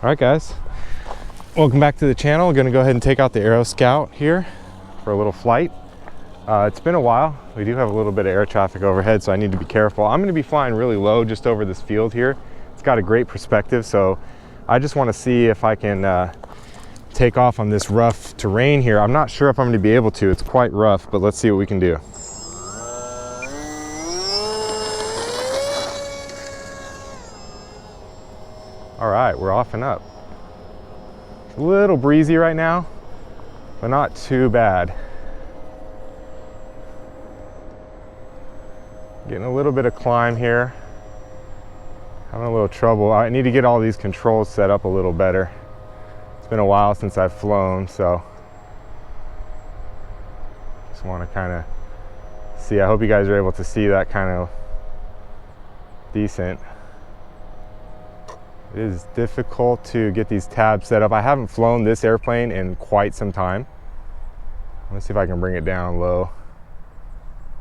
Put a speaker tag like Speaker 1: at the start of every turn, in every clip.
Speaker 1: All right, guys, welcome back to the channel. Going to go ahead and take out the Aeroscout here for a little flight. It's been a while. We do have a little bit of air traffic overhead, so I need to be careful. I'm going to be flying really low just over this field here. It's got a great perspective, so I just want to see if I can take off on this rough terrain here. I'm not sure if I'm going to be able to. It's quite rough, but let's see what we can do. All right, we're off and up. It's a little breezy right now, but not too bad. Getting a little bit of climb here. Having a little trouble. I need to get all these controls set up a little better. It's been a while since I've flown, so just want to kind of see. I hope you guys are able to see that kind of decent. It is difficult to get these tabs set up. I haven't flown this airplane in quite some time. Let's see if I can bring it down low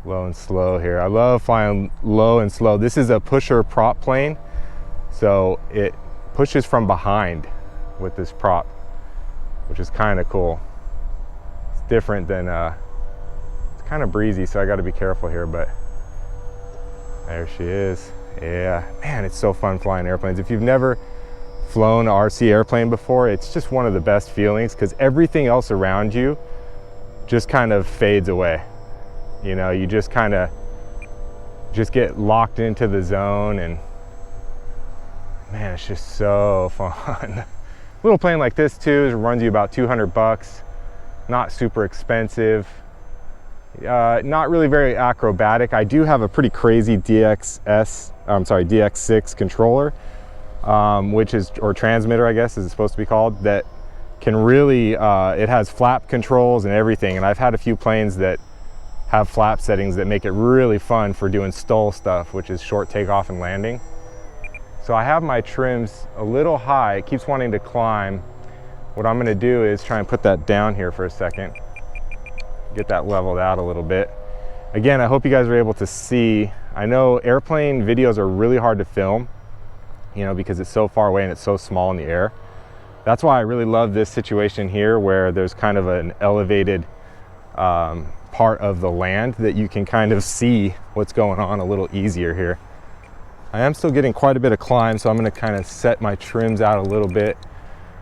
Speaker 1: and slow here. I love flying low and slow. This is a pusher prop plane, so it pushes from behind with this prop, which is kind of cool. It's different than, it's kind of breezy, so I got to be careful here, but there she is. Yeah, man, it's so fun flying airplanes. If you've never flown an RC airplane before, it's just one of the best feelings because everything else around you just kind of fades away. You know, you just kind of get locked into the zone, and man, it's just so fun. A little plane like this too runs you about 200 bucks. Not super expensive. Not really very acrobatic. I do have a pretty crazy DX6 controller, which is, or transmitter, I guess, is it supposed to be called, that can really, it has flap controls and everything. And I've had a few planes that have flap settings that make it really fun for doing STOL stuff, which is short takeoff and landing. So I have my trims a little high. It keeps wanting to climb. What I'm gonna do is try and put that down here for a second. Get that leveled out a little bit. Again, I hope you guys are able to see. I know airplane videos are really hard to film, you know, because it's so far away and it's so small in the air. That's why I really love this situation here where there's kind of an elevated part of the land that you can kind of see what's going on a little easier here. I am still getting quite a bit of climb, so I'm going to kind of set my trims out a little bit.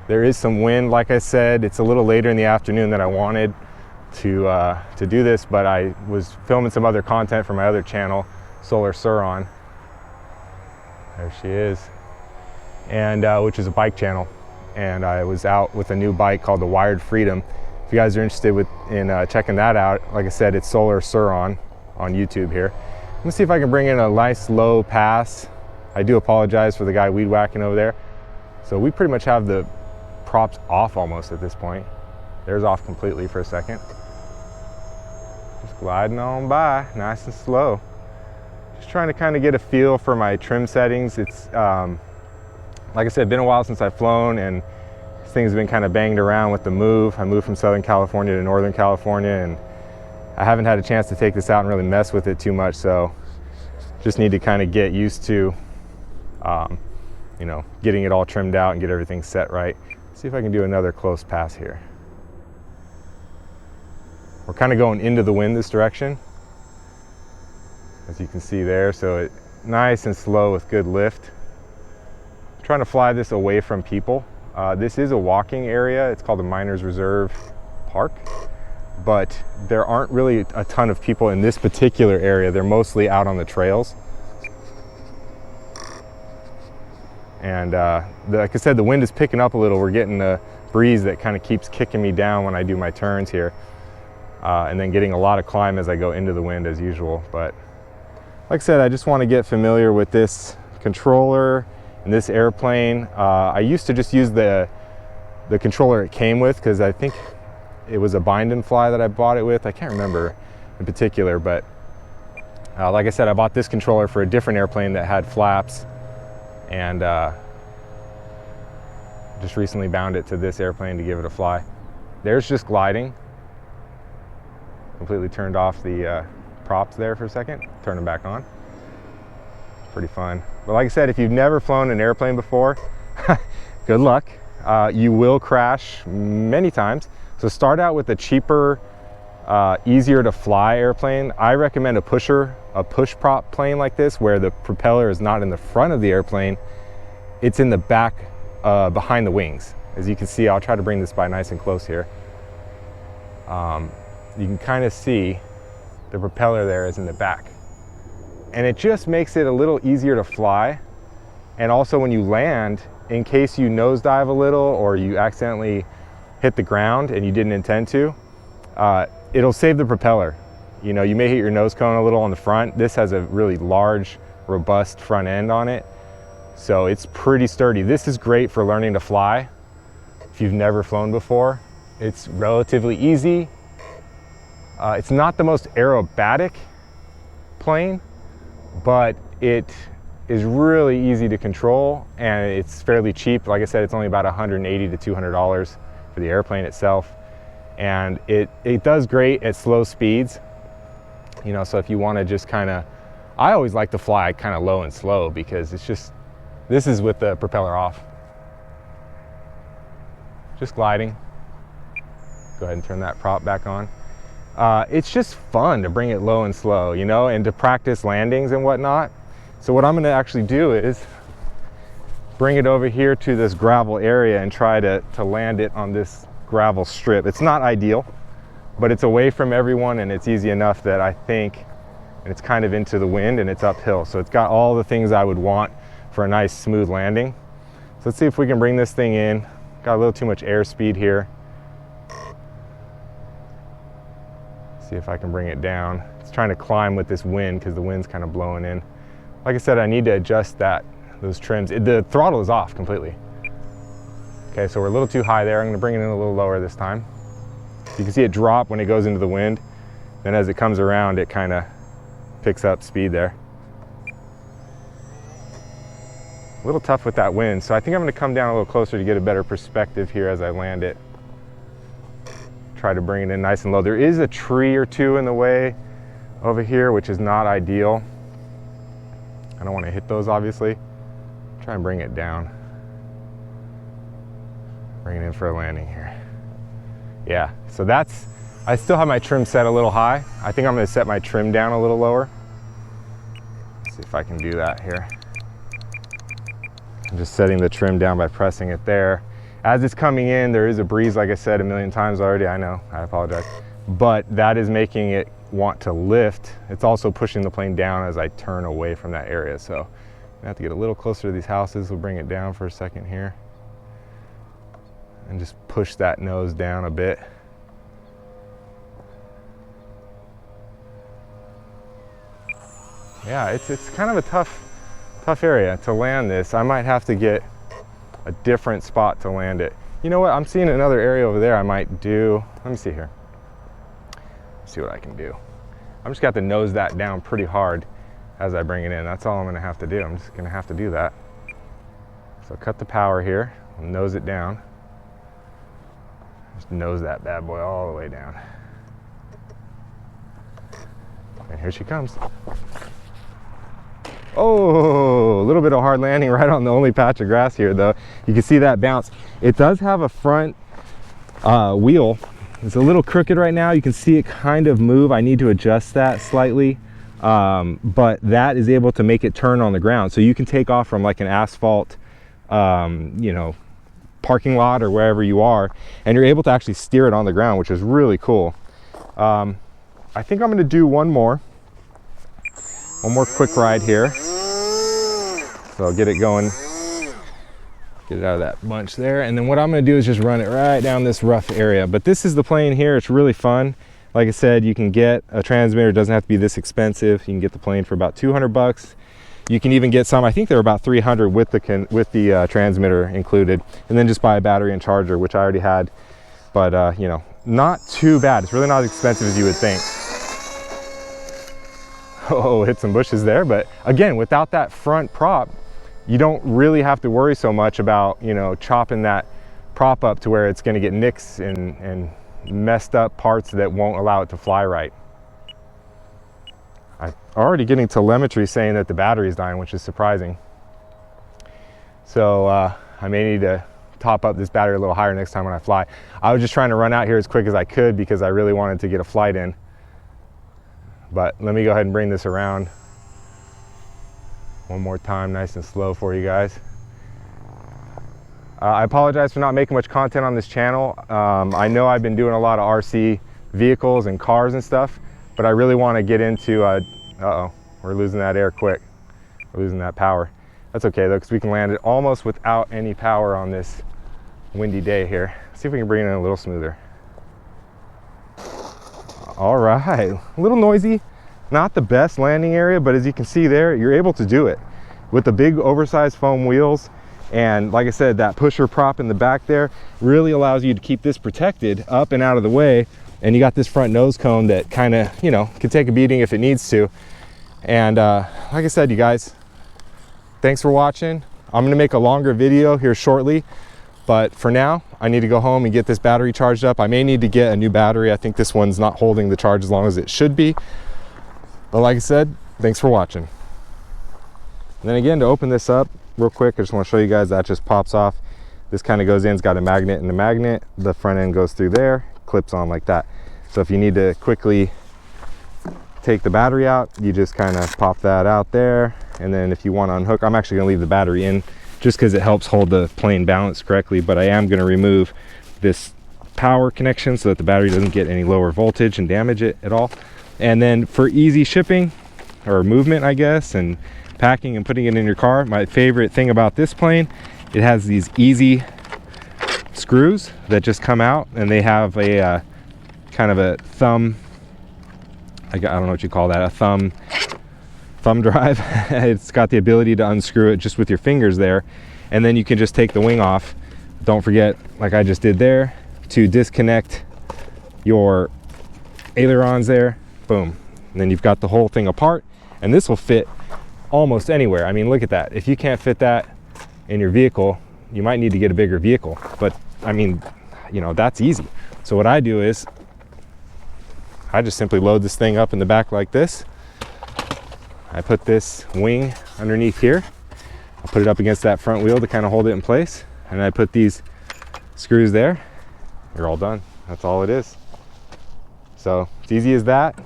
Speaker 1: There is some wind, like I said. It's a little later in the afternoon than I wanted to do this, but I was filming some other content for my other channel, Solar Suron. There she is, and which is a bike channel. And I was out with a new bike called the Wired Freedom. If you guys are interested in checking that out, like I said, it's Solar Suron on YouTube here. Let me see if I can bring in a nice low pass. I do apologize for the guy weed whacking over there. So we pretty much have the props off almost at this point. There's off completely for a second. Just gliding on by, nice and slow. Just trying to kind of get a feel for my trim settings. It's, like I said, been a while since I've flown, and this thing's been kind of banged around with the move. I moved from Southern California to Northern California, and I haven't had a chance to take this out and really mess with it too much, so just need to kind of get used to, you know, getting it all trimmed out and get everything set right. See if I can do another close pass here. We're kind of going into the wind this direction, as you can see there, so it nice and slow with good lift. I'm trying to fly this away from people. This is a walking area. It's called the Miners Reserve Park, but there aren't really a ton of people in this particular area. They're mostly out on the trails. And like I said, the wind is picking up a little. We're getting a breeze that kind of keeps kicking me down when I do my turns here. And then getting a lot of climb as I go into the wind as usual. But like I said, I just want to get familiar with this controller and this airplane. I used to just use the controller it came with, because I think it was a bind and fly that I bought it with. I can't remember in particular, but like I said, I bought this controller for a different airplane that had flaps, and just recently bound it to this airplane to give it a fly. There's just gliding. Completely turned off the props there for a second, turn them back on. Pretty fun. But like I said, if you've never flown an airplane before, good luck. You will crash many times. So start out with a cheaper, easier to fly airplane. I recommend a push prop plane like this, where the propeller is not in the front of the airplane, it's in the back, behind the wings. As you can see, I'll try to bring this by nice and close here. You can kind of see the propeller there is in the back. And it just makes it a little easier to fly. And also when you land, in case you nosedive a little or you accidentally hit the ground and you didn't intend to, it'll save the propeller. You know, you may hit your nose cone a little on the front. This has a really large, robust front end on it. So it's pretty sturdy. This is great for learning to fly. If you've never flown before, it's relatively easy. It's not the most aerobatic plane, but it is really easy to control, and it's fairly cheap. Like I said, it's only about $180 to $200 for the airplane itself. And it does great at slow speeds. You know, so if you want to just kind of, I always like to fly kind of low and slow, because it's just, this is with the propeller off. Just gliding. Go ahead and turn that prop back on. It's just fun to bring it low and slow, you know, and to practice landings and whatnot. So what I'm going to actually do is bring it over here to this gravel area and try to land it on this gravel strip. It's not ideal, but it's away from everyone, and it's easy enough that I think, and it's kind of into the wind and it's uphill. So it's got all the things I would want for a nice smooth landing. So let's see if we can bring this thing in. Got a little too much airspeed here. See if I can bring it down. It's trying to climb with this wind because the wind's kind of blowing in. Like I said, I need to adjust those trims. The throttle is off completely. Okay, so we're a little too high there. I'm gonna bring it in a little lower this time. You can see it drop when it goes into the wind. Then as it comes around, it kind of picks up speed there. A little tough with that wind, so I think I'm gonna come down a little closer to get a better perspective here as I land it. Try to bring it in nice and low. There is a tree or two in the way over here, which is not ideal. I don't want to hit those, obviously. Try and bring it down. Bring it in for a landing here. Yeah, so I still have my trim set a little high. I think I'm going to set my trim down a little lower. See if I can do that here. I'm just setting the trim down by pressing it there. As it's coming in, there is a breeze, like I said a million times already. I know, I apologize. But that is making it want to lift. It's also pushing the plane down as I turn away from that area. So I have to get a little closer to these houses. We'll bring it down for a second here. And just push that nose down a bit. Yeah, it's kind of a tough area to land this. I might have to get a different spot to land it. You know what, I'm seeing another area over there I might do. Let me see here. See what I can do. I'm just got to nose that down pretty hard as I bring it in. That's all I'm gonna have to do. I'm just gonna have to do that. So cut the power here, nose it down. Just nose that bad boy all the way down. And here she comes. Oh, a little bit of hard landing right on the only patch of grass here though. You can see that bounce. It does have a front wheel. It's a little crooked right now. You can see it kind of move. I need to adjust that slightly. But that is able to make it turn on the ground. So you can take off from like an asphalt, you know, parking lot or wherever you are, and you're able to actually steer it on the ground, which is really cool. I think I'm gonna do one more quick ride here. So I'll get it going, get it out of that bunch there. And then what I'm gonna do is just run it right down this rough area. But this is the plane here, it's really fun. Like I said, you can get a transmitter, it doesn't have to be this expensive. You can get the plane for about 200 bucks. You can even get some, I think they're about 300 with the transmitter included. And then just buy a battery and charger, which I already had. But you know, not too bad. It's really not as expensive as you would think. Oh, hit some bushes there. But again, without that front prop, you don't really have to worry so much about, you know, chopping that prop up to where it's going to get nicks and messed up parts that won't allow it to fly right. I'm already getting telemetry saying that the battery's dying, which is surprising. So I may need to top up this battery a little higher next time when I fly. I was just trying to run out here as quick as I could because I really wanted to get a flight in. But let me go ahead and bring this around one more time, nice and slow for you guys. I apologize for not making much content on this channel. I know I've been doing a lot of RC vehicles and cars and stuff, but I really want to get into, uh-oh, we're losing that air quick. We're losing that power. That's okay though, because we can land it almost without any power on this windy day here. Let's see if we can bring it in a little smoother. All right, a little noisy, not the best landing area, but as you can see there, you're able to do it with the big oversized foam wheels. And like I said, that pusher prop in the back there really allows you to keep this protected up and out of the way. And you got this front nose cone that kind of, you know, can take a beating if it needs to. And like I said, you guys, thanks for watching. I'm gonna make a longer video here shortly, but for now, I need to go home and get this battery charged up. I may need to get a new battery. I think this one's not holding the charge as long as it should be. But like I said, thanks for watching. And then again, to open this up real quick, I just wanna show you guys that just pops off. This kind of goes in, it's got a magnet and a magnet. The front end goes through there, clips on like that. So if you need to quickly take the battery out, you just kind of pop that out there. And then if you want to unhook, I'm actually going to leave the battery in just because it helps hold the plane balanced correctly, but I am going to remove this power connection so that the battery doesn't get any lower voltage and damage it at all. And then for easy shipping or movement, I guess, and packing and putting it in your car, my favorite thing about this plane, it has these easy screws that just come out, and they have a kind of a thumb, I don't know what you call that, a thumb drive. It's got the ability to unscrew it just with your fingers there, and then you can just take the wing off. Don't forget, like I just did there, to disconnect your ailerons there, boom. And then you've got the whole thing apart, and this will fit almost anywhere. I mean, look at that. If you can't fit that in your vehicle, you might need to get a bigger vehicle, but I mean, you know, that's easy. So what I do is I just simply load this thing up in the back like this. I put this wing underneath here. I'll put it up against that front wheel to kind of hold it in place. And I put these screws there. You're all done. That's all it is. So it's easy as that.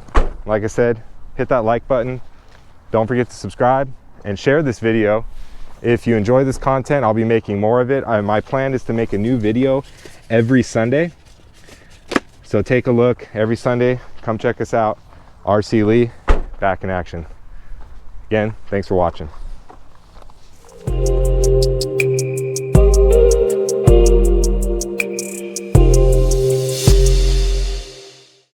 Speaker 1: Like I said, hit that like button. Don't forget to subscribe and share this video. If you enjoy this content, I'll be making more of it. My plan is to make a new video every Sunday. So take a look every Sunday. Come check us out. RC Lee, back in action. Again, thanks for watching.